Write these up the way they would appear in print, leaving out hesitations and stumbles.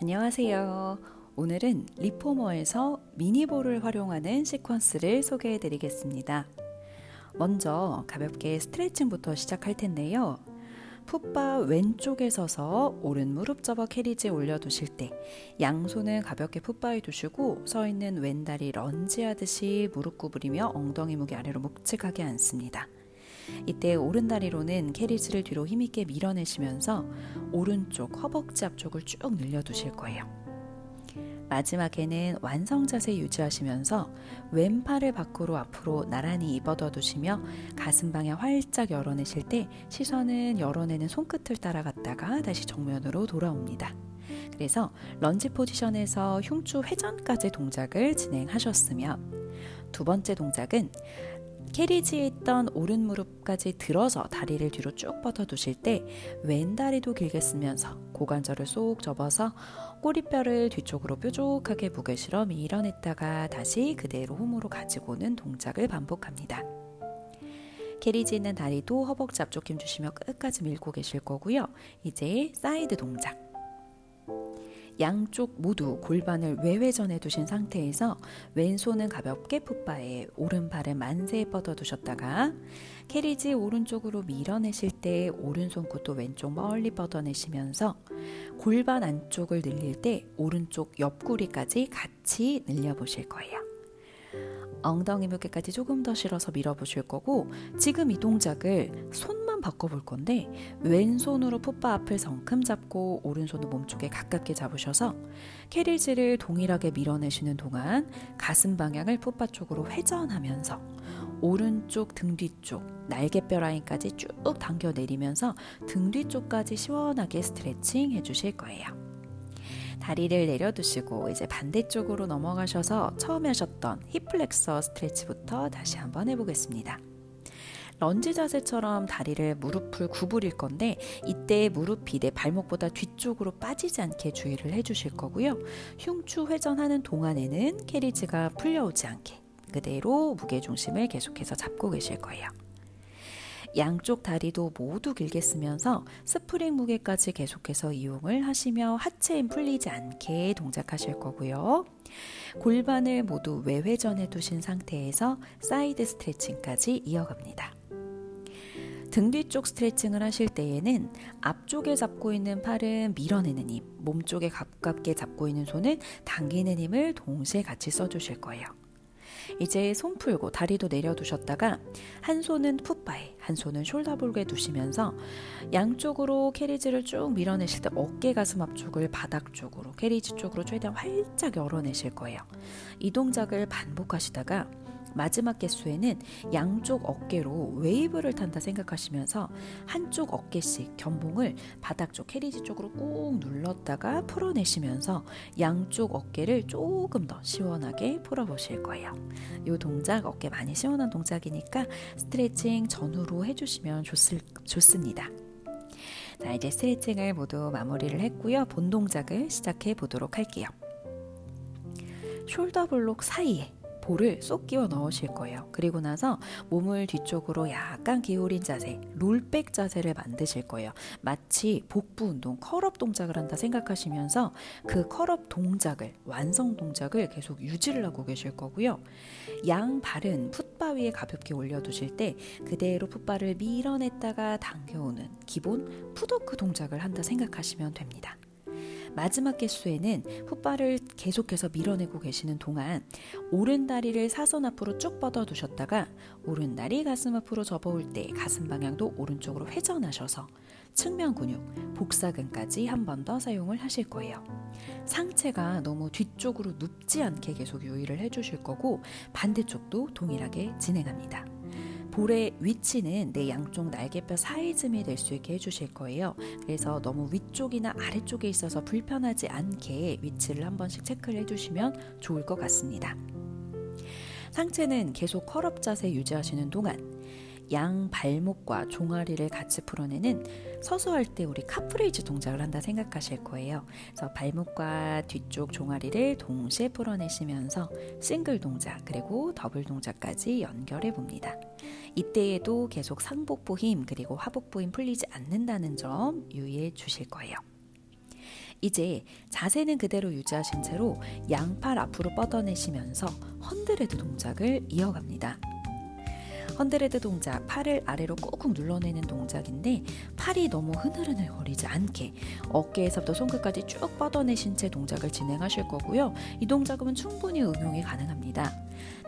안녕하세요. 오늘은 리포머에서 미니볼을 활용하는 시퀀스를 소개해 드리겠습니다. 먼저 가볍게 스트레칭부터 시작할 텐데요. 풋바 왼쪽에 서서 오른 무릎 접어 캐리지에 올려두실 때 양손은 가볍게 풋바에 두시고 서 있는 왼다리 런지하듯이 무릎 구부리며 엉덩이 무게 아래로 묵직하게 앉습니다. 이때 오른다리로는 캐리지를 뒤로 힘있게 밀어내시면서 오른쪽 허벅지 앞쪽을 쭉 늘려두실 거예요. 마지막에는 완성 자세 유지하시면서 왼팔을 밖으로 앞으로 나란히 뻗어두시며 가슴 방향 활짝 열어내실 때 시선은 열어내는 손끝을 따라갔다가 다시 정면으로 돌아옵니다. 그래서 런지 포지션에서 흉추 회전까지 동작을 진행하셨으면 두 번째 동작은 캐리지에 있던 오른 무릎까지 들어서 다리를 뒤로 쭉 뻗어두실 때 왼다리도 길게 쓰면서 고관절을 쏙 접어서 꼬리뼈를 뒤쪽으로 뾰족하게 무게 실어 밀어냈다가 다시 그대로 홈으로 가지고 오는 동작을 반복합니다. 캐리지 있는 다리도 허벅지 앞쪽 힘 주시며 끝까지 밀고 계실 거고요. 이제 사이드 동작. 양쪽 모두 골반을 외회전해 두신 상태에서 왼손은 가볍게 풋바에 오른팔은 만세에 뻗어두셨다가 캐리지 오른쪽으로 밀어내실 때 오른손끝도 왼쪽 멀리 뻗어내시면서 골반 안쪽을 늘릴 때 오른쪽 옆구리까지 같이 늘려보실 거예요. 엉덩이 무게까지 조금 더 실어서 밀어보실 거고 지금 이 동작을 손만 바꿔볼 건데 왼손으로 풋바 앞을 성큼 잡고 오른손을 몸쪽에 가깝게 잡으셔서 캐리지를 동일하게 밀어내시는 동안 가슴 방향을 풋바 쪽으로 회전하면서 오른쪽 등 뒤쪽 날개뼈 라인까지 쭉 당겨내리면서 등 뒤쪽까지 시원하게 스트레칭 해주실 거예요. 다리를 내려두시고 이제 반대쪽으로 넘어가셔서 처음에 하셨던 힙플렉서 스트레치부터 다시 한번 해보겠습니다. 런지 자세처럼 다리를 무릎을 구부릴 건데 이때 무릎이 내 발목보다 뒤쪽으로 빠지지 않게 주의를 해주실 거고요. 흉추 회전하는 동안에는 캐리지가 풀려오지 않게 그대로 무게중심을 계속해서 잡고 계실 거예요. 양쪽 다리도 모두 길게 쓰면서 스프링 무게까지 계속해서 이용을 하시며 하체 힘 풀리지 않게 동작하실 거고요. 골반을 모두 외회전해 두신 상태에서 사이드 스트레칭까지 이어갑니다. 등 뒤쪽 스트레칭을 하실 때에는 앞쪽에 잡고 있는 팔은 밀어내는 힘, 몸쪽에 가깝게 잡고 있는 손은 당기는 힘을 동시에 같이 써주실 거예요. 이제 손 풀고 다리도 내려두셨다가 한 손은 풋바에 한 손은 숄더볼에 두시면서 양쪽으로 캐리지를 쭉 밀어내실 때 어깨 가슴 앞쪽을 바닥 쪽으로 캐리지 쪽으로 최대한 활짝 열어내실 거예요. 이 동작을 반복하시다가 마지막 개수에는 양쪽 어깨로 웨이브를 탄다 생각하시면서 한쪽 어깨씩 견봉을 바닥 쪽 캐리지 쪽으로 꾹 눌렀다가 풀어내시면서 양쪽 어깨를 조금 더 시원하게 풀어보실 거예요. 이 동작 어깨 많이 시원한 동작이니까 스트레칭 전후로 해주시면 좋습니다. 자, 이제 스트레칭을 모두 마무리를 했고요. 본 동작을 시작해 보도록 할게요. 숄더 블록 사이에 볼을 쏙 끼워 넣으실 거예요. 그리고 나서 몸을 뒤쪽으로 약간 기울인 자세, 롤백 자세를 만드실 거예요. 마치 복부 운동, 컬업 동작을 한다 생각하시면서 그 컬업 동작을, 완성 동작을 계속 유지를 하고 계실 거고요. 양 발은 풋바 위에 가볍게 올려두실 때 그대로 풋바를 밀어냈다가 당겨오는 기본 풋워크 동작을 한다 생각하시면 됩니다. 마지막 개수에는 풋바를 계속해서 밀어내고 계시는 동안 오른다리를 사선 앞으로 쭉 뻗어두셨다가 오른다리 가슴 앞으로 접어올 때 가슴 방향도 오른쪽으로 회전하셔서 측면 근육, 복사근까지 한 번 더 사용을 하실 거예요. 상체가 너무 뒤쪽으로 눕지 않게 계속 유의를 해주실 거고 반대쪽도 동일하게 진행합니다. 볼의 위치는 내 양쪽 날개뼈 사이즈미 될 수 있게 해주실 거예요. 그래서 너무 위쪽이나 아래쪽에 있어서 불편하지 않게 위치를 한 번씩 체크를 해주시면 좋을 것 같습니다. 상체는 계속 컬업 자세 유지하시는 동안 양 발목과 종아리를 같이 풀어내는 서서 할 때 우리 카프레이즈 동작을 한다 생각하실 거예요. 그래서 발목과 뒤쪽 종아리를 동시에 풀어내시면서 싱글 동작 그리고 더블 동작까지 연결해 봅니다. 이때에도 계속 상복부 힘 그리고 하복부 힘 풀리지 않는다는 점 유의해 주실 거예요. 이제 자세는 그대로 유지하신 채로 양팔 앞으로 뻗어내시면서 헌드레드 동작을 이어갑니다. 헌드레드 동작, 팔을 아래로 꾹꾹 눌러내는 동작인데 팔이 너무 흐느흐느 거리지 않게 어깨에서부터 손끝까지 쭉 뻗어내신 채 동작을 진행하실 거고요. 이 동작은 충분히 응용이 가능합니다.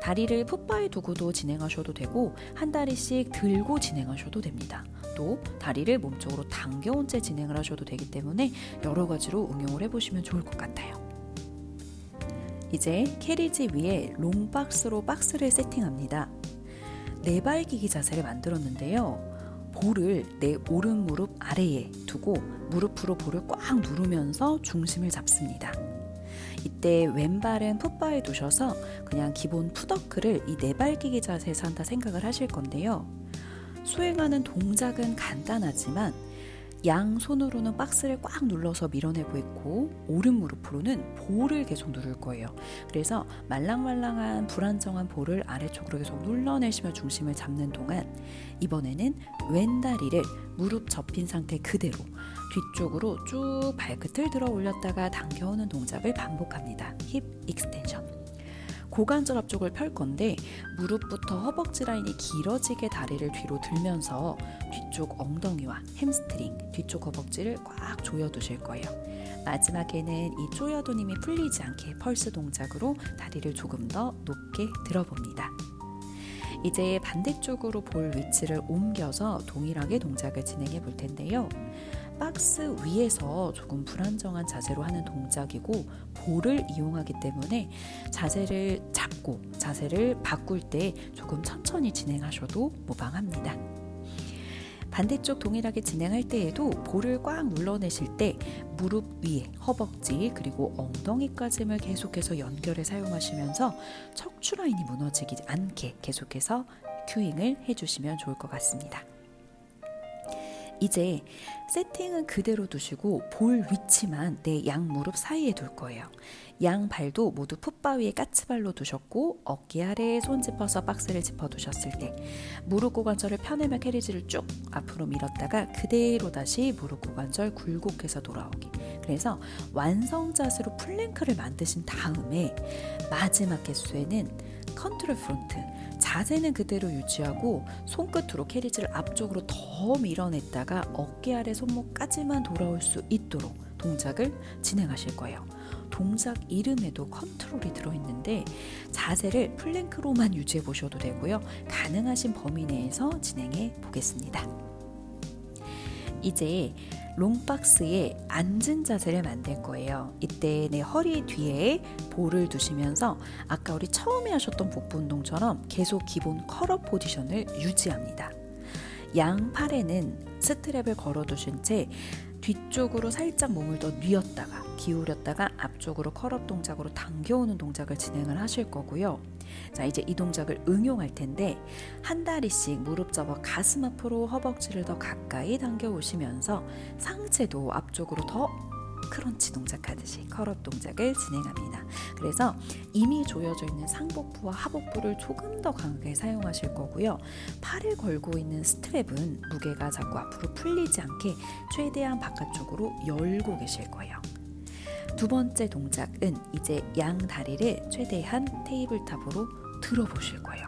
다리를 풋바에 두고도 진행하셔도 되고 한 다리씩 들고 진행하셔도 됩니다. 또 다리를 몸쪽으로 당겨온 채 진행을 하셔도 되기 때문에 여러 가지로 응용을 해보시면 좋을 것 같아요. 이제 캐리지 위에 롱박스로 박스를 세팅합니다. 내발기기 자세를 만들었는데요. 볼을 내 오른 무릎 아래에 두고 무릎으로 볼을 꽉 누르면서 중심을 잡습니다. 이때 왼발은 풋바에 두셔서 그냥 기본 풋워크를 이 내발기기 자세에서 한다 생각을 하실 건데요. 수행하는 동작은 간단하지만 양손으로는 박스를 꽉 눌러서 밀어내고 있고 오른 무릎으로는 볼을 계속 누를 거예요. 그래서 말랑말랑한 불안정한 볼을 아래쪽으로 계속 눌러내시며 중심을 잡는 동안 이번에는 왼다리를 무릎 접힌 상태 그대로 뒤쪽으로 쭉 발끝을 들어 올렸다가 당겨오는 동작을 반복합니다. 힙 익스텐션. 고관절 앞쪽을 펼 건데 무릎부터 허벅지 라인이 길어지게 다리를 뒤로 들면서 뒤쪽 엉덩이와 햄스트링, 뒤쪽 허벅지를 꽉 조여두실 거예요. 마지막에는 이 조여둔 힘이 풀리지 않게 펄스 동작으로 다리를 조금 더 높게 들어봅니다. 이제 반대쪽으로 볼 위치를 옮겨서 동일하게 동작을 진행해 볼 텐데요. 박스 위에서 조금 불안정한 자세로 하는 동작이고 볼을 이용하기 때문에 자세를 잡고 자세를 바꿀 때 조금 천천히 진행하셔도 무방합니다. 반대쪽 동일하게 진행할 때에도 볼을 꽉 눌러내실 때 무릎 위에 허벅지 그리고 엉덩이까지를 계속해서 연결해 사용하시면서 척추 라인이 무너지지 않게 계속해서 큐잉을 해주시면 좋을 것 같습니다. 이제 세팅은 그대로 두시고 볼 위치만 내 양 무릎 사이에 둘 거예요. 양 발도 모두 풋바 위에 까치발로 두셨고 어깨 아래에 손 짚어서 박스를 짚어 두셨을 때 무릎 고관절을 펴내며 캐리지를 쭉 앞으로 밀었다가 그대로 다시 무릎 고관절 굴곡해서 돌아오기. 그래서 완성 자세로 플랭크를 만드신 다음에 마지막 개수에는 컨트롤 프론트, 자세는 그대로 유지하고 손끝으로 캐리지를 앞쪽으로 더 밀어냈다가 어깨 아래 손목까지만 돌아올 수 있도록 동작을 진행하실 거예요. 동작 이름에도 컨트롤이 들어있는데 자세를 플랭크로만 유지해 보셔도 되고요. 가능하신 범위 내에서 진행해 보겠습니다. 이제 롱박스에 앉은 자세를 만들 거예요. 이때 내 허리 뒤에 볼을 두시면서 아까 우리 처음에 하셨던 복부 운동처럼 계속 기본 컬업 포지션을 유지합니다. 양팔에는 스트랩을 걸어 두신 채 뒤쪽으로 살짝 몸을 더 뉘었다가 기울였다가 앞쪽으로 컬업 동작으로 당겨오는 동작을 진행을 하실 거고요. 자, 이제 이 동작을 응용할 텐데 한 다리씩 무릎 접어 가슴 앞으로 허벅지를 더 가까이 당겨 오시면서 상체도 앞쪽으로 더 크런치 동작하듯이 컬업 동작을 진행합니다. 그래서 이미 조여져 있는 상복부와 하복부를 조금 더 강하게 사용하실 거고요. 팔을 걸고 있는 스트랩은 무게가 자꾸 앞으로 풀리지 않게 최대한 바깥쪽으로 열고 계실 거예요. 두 번째 동작은 이제 양 다리를 최대한 테이블탑으로 들어보실 거예요.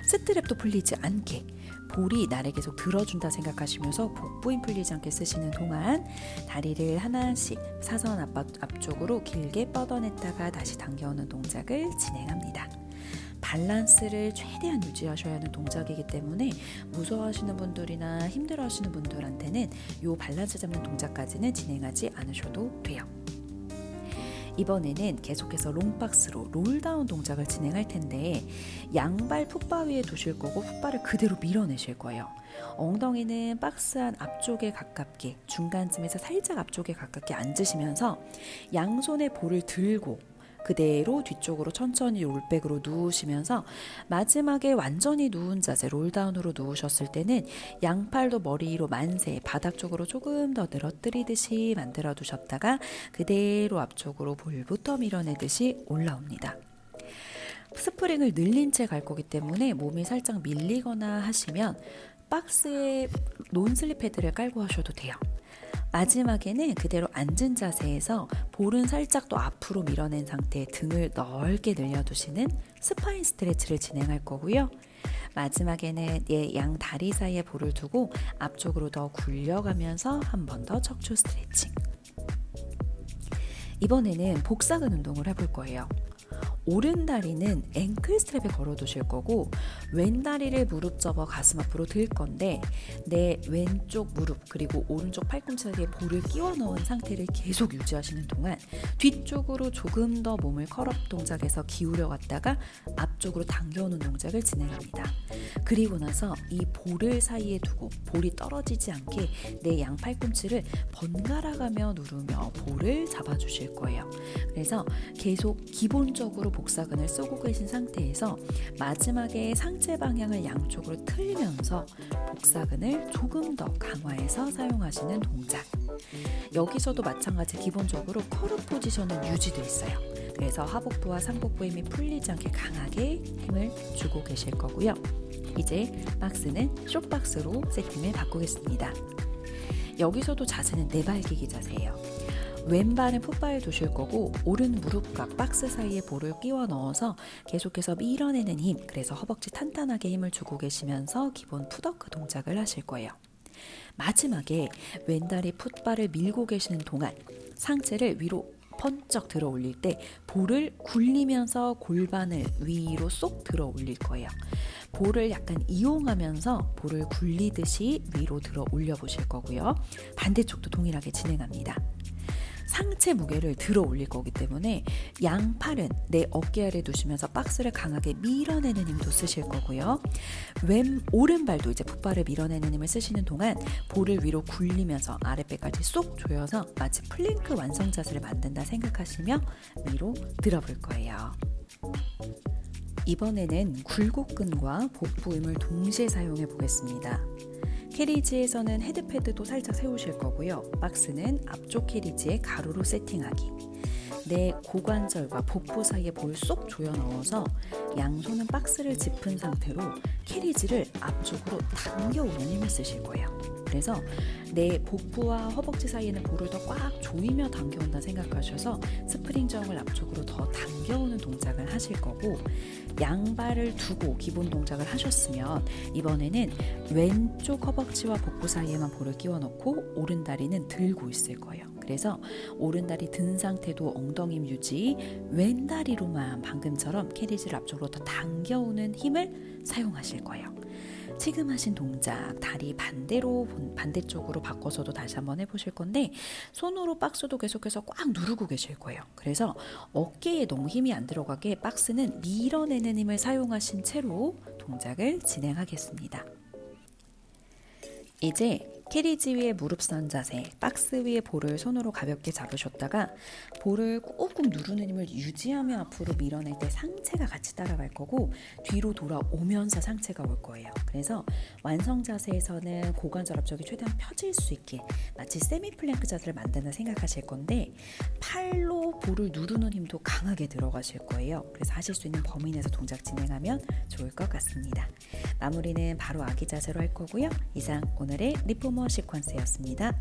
스트랩도 풀리지 않게 볼이 나를 계속 들어준다 생각하시면서 복부 힘 풀리지 않게 쓰시는 동안 다리를 하나씩 사선 앞쪽으로 길게 뻗어냈다가 다시 당겨오는 동작을 진행합니다. 밸런스를 최대한 유지하셔야 하는 동작이기 때문에 무서워하시는 분들이나 힘들어하시는 분들한테는 이 밸런스 잡는 동작까지는 진행하지 않으셔도 돼요. 이번에는 계속해서 롱박스로 롤다운 동작을 진행할 텐데 양발 풋바 위에 두실 거고 풋바를 그대로 밀어내실 거예요. 엉덩이는 박스 안 앞쪽에 가깝게 중간쯤에서 살짝 앞쪽에 가깝게 앉으시면서 양손에 볼을 들고 그대로 뒤쪽으로 천천히 롤백으로 누우시면서 마지막에 완전히 누운 자세 롤다운으로 누우셨을 때는 양팔도 머리 위로 만세 바닥 쪽으로 조금 더 늘어뜨리듯이 만들어 두셨다가 그대로 앞쪽으로 볼부터 밀어내듯이 올라옵니다. 스프링을 늘린 채 갈 거기 때문에 몸이 살짝 밀리거나 하시면 박스에 논슬립 패드를 깔고 하셔도 돼요. 마지막에는 그대로 앉은 자세에서 볼은 살짝 또 앞으로 밀어낸 상태에 등을 넓게 늘려두시는 스파인 스트레치를 진행할 거고요. 마지막에는 양 다리 사이에 볼을 두고 앞쪽으로 더 굴려가면서 한 번 더 척추 스트레칭. 이번에는 복사근 운동을 해볼 거예요. 오른 다리는 앵클 스트랩에 걸어 두실 거고 왼 다리를 무릎 접어 가슴 앞으로 들 건데 내 왼쪽 무릎 그리고 오른쪽 팔꿈치 사이에 볼을 끼워 넣은 상태를 계속 유지하시는 동안 뒤쪽으로 조금 더 몸을 컬업 동작에서 기울여 갔다가 앞쪽으로 당겨오는 동작을 진행합니다. 그리고 나서 이 볼을 사이에 두고 볼이 떨어지지 않게 내 양 팔꿈치를 번갈아 가며 누르며 볼을 잡아 주실 거예요. 그래서 계속 기본적으로 복사근을 쓰고 계신 상태에서 마지막에 상체 방향을 양쪽으로 틀면서 복사근을 조금 더 강화해서 사용하시는 동작. 여기서도 마찬가지 기본적으로 컬업 포지션은 유지돼 있어요. 그래서 하복부와 상복부 힘이 풀리지 않게 강하게 힘을 주고 계실 거고요. 이제 박스는 숏박스로 세팅을 바꾸겠습니다. 여기서도 자세는 내발기기 자세예요. 왼발은 풋바에 두실 거고 오른 무릎과 박스 사이에 볼을 끼워 넣어서 계속해서 밀어내는 힘, 그래서 허벅지 탄탄하게 힘을 주고 계시면서 기본 풋워크 동작을 하실 거예요. 마지막에 왼다리 풋바를 밀고 계시는 동안 상체를 위로 번쩍 들어 올릴 때 볼을 굴리면서 골반을 위로 쏙 들어 올릴 거예요. 볼을 약간 이용하면서 볼을 굴리듯이 위로 들어 올려 보실 거고요. 반대쪽도 동일하게 진행합니다. 상체 무게를 들어 올릴 거기 때문에 양팔은 내 어깨 아래 두시면서 박스를 강하게 밀어내는 힘도 쓰실 거고요. 오른발도 이제 풋발을 밀어내는 힘을 쓰시는 동안 볼을 위로 굴리면서 아랫배까지 쏙 조여서 마치 플랭크 완성 자세를 만든다 생각하시며 위로 들어볼 거예요. 이번에는 굴곡근과 복부 힘을 동시에 사용해 보겠습니다. 캐리지에서는 헤드패드도 살짝 세우실 거고요. 박스는 앞쪽 캐리지에 가로로 세팅하기. 내 고관절과 복부 사이에 볼 쏙 조여 넣어서 양손은 박스를 짚은 상태로 캐리지를 앞쪽으로 당겨오는 힘을 쓰실 거예요. 그래서 내 복부와 허벅지 사이에는 볼을 더 꽉 조이며 당겨온다 생각하셔서 스프링 저항을 앞쪽으로 더 당겨오는 동작을 하실 거고, 양발을 두고 기본 동작을 하셨으면 이번에는 왼쪽 허벅지와 복부 사이에만 볼을 끼워 넣고 오른 다리는 들고 있을 거예요. 그래서 오른 다리 든 상태도 엉덩이 유지, 왼 다리로만 방금처럼 캐리지를 앞쪽으로 더 당겨오는 힘을 사용하실 거예요. 지금 하신 동작 다리 반대쪽으로 바꿔서도 다시 한번 해보실 건데, 손으로 박스도 계속해서 꽉 누르고 계실 거예요. 그래서 어깨에 너무 힘이 안 들어가게 박스는 밀어내는 힘을 사용하신 채로 동작을 진행하겠습니다. 이제 캐리지 위에 무릎 선 자세, 박스 위에 볼을 손으로 가볍게 잡으셨다가 볼을 꾹꾹 누르는 힘을 유지하며 앞으로 밀어낼 때 상체가 같이 따라갈 거고, 뒤로 돌아오면서 상체가 올 거예요. 그래서 완성 자세에서는 고관절 앞쪽이 최대한 펴질 수 있게 마치 세미 플랭크 자세를 만든다 생각하실 건데, 팔로 볼을 누르는 힘도 강하게 들어가실 거예요. 그래서 하실 수 있는 범위 내에서 동작 진행하면 좋을 것 같습니다. 마무리는 바로 아기 자세로 할 거고요. 이상 오늘의 리포머 시퀀스였습니다.